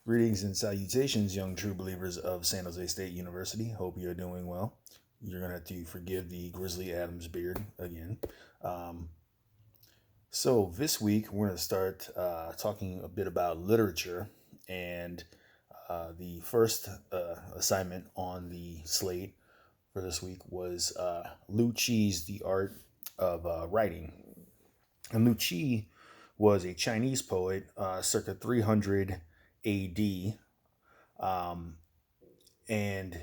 Greetings and salutations, young true believers of San Jose State University. Hope you're doing well. You're going to have to forgive the Grizzly Adams beard again. Um, so, this week we're going to start talking a bit about literature. And the first assignment on the slate for this week was Liu Qi's The Art of Writing. And Liu Qi was a Chinese poet circa 300 AD. Um, and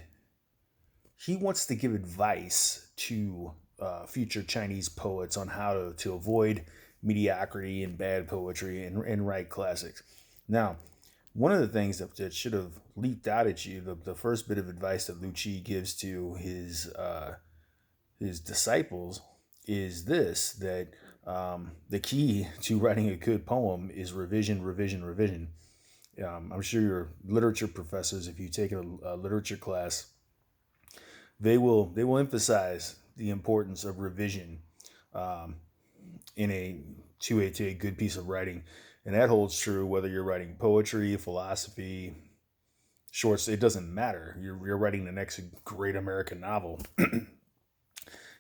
he wants to give advice to future Chinese poets on how to avoid mediocrity and bad poetry and write classics. Now, one of the things that should have leaped out at you, the first bit of advice that Liu Qi gives to his disciples is this, that the key to writing a good poem is revision, revision, revision. I'm sure your literature professors, if you take a literature class, they will emphasize the importance of revision um, in a to a good piece of writing, and that holds true whether you're writing poetry, philosophy, shorts. It doesn't matter. You're writing the next great American novel.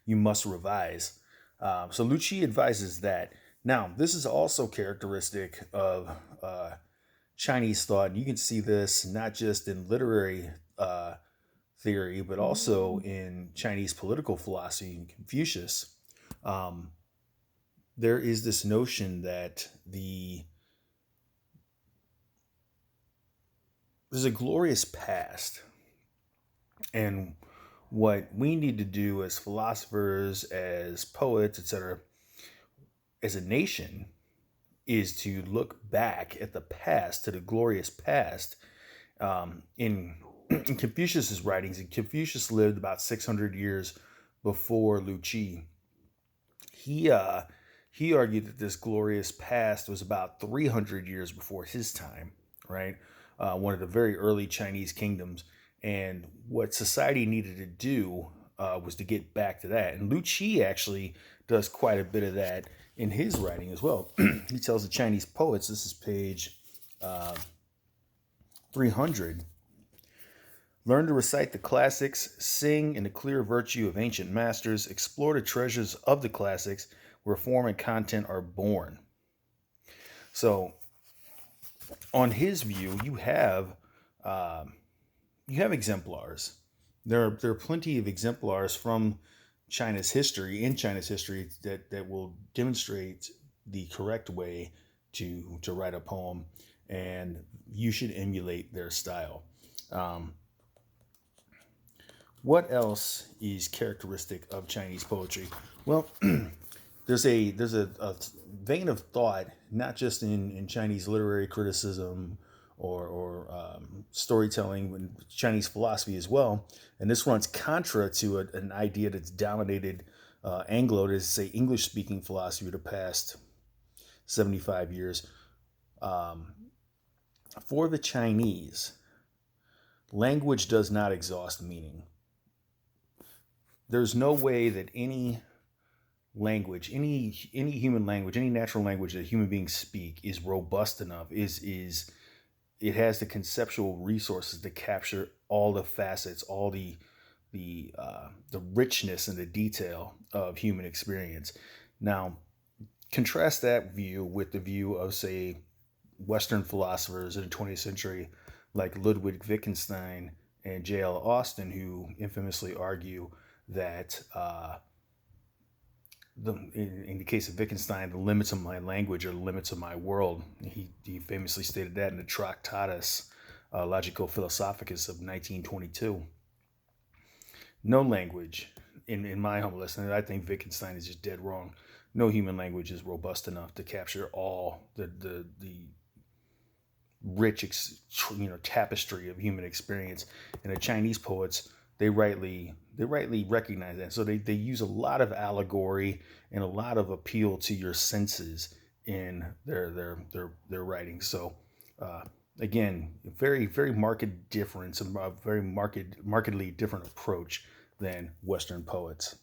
You must revise. So Liu Qi advises that. Now, this is also characteristic of Chinese thought, and you can see this not just in literary theory, but also in Chinese political philosophy, Confucius. Um, there is this notion that there's a glorious past, and what we need to do as philosophers, as poets, etc., as a nation, is to look back at the past, to the glorious past. In Confucius's writings, and Confucius lived about 600 years before Liu Qi. He he argued that this glorious past was about 300 years before his time, right? One of the very early Chinese kingdoms, and what society needed to do was to get back to that. And Liu Qi actually does quite a bit of that in his writing as well. He tells the Chinese poets, this is page 300, learn to recite the classics, sing in the clear virtue of ancient masters, explore the treasures of the classics where form and content are born. So, on his view, you have exemplars. There are plenty of exemplars from China's history, in China's history, that will demonstrate the correct way to write a poem, and you should emulate their style. Um, what else is characteristic of Chinese poetry? Well, there's a vein of thought, not just in Chinese literary criticism or storytelling, but Chinese philosophy as well. And this runs contra to an idea that's dominated Anglo, to say English speaking philosophy, the past 75 years. Um, for the Chinese, language does not exhaust meaning. There's no way that any language, any human language, any natural language that human beings speak is robust enough, is it has the conceptual resources to capture all the facets, all the richness and the detail of human experience. Now, contrast that view with the view of, say, Western philosophers in the 20th century, like Ludwig Wittgenstein and J.L. Austin, who infamously argue that in the case of Wittgenstein, the limits of my language are the limits of my world. He famously stated that in the Tractatus Logico Philosophicus of 1922. No language, in my humble estimate, I think Wittgenstein is just dead wrong. No human language is robust enough to capture all the rich tapestry of human experience. And the Chinese poets, they rightly recognize that. So they use a lot of allegory and a lot of appeal to your senses in their writing. So again, very very marked difference, a very markedly different approach than Western poets.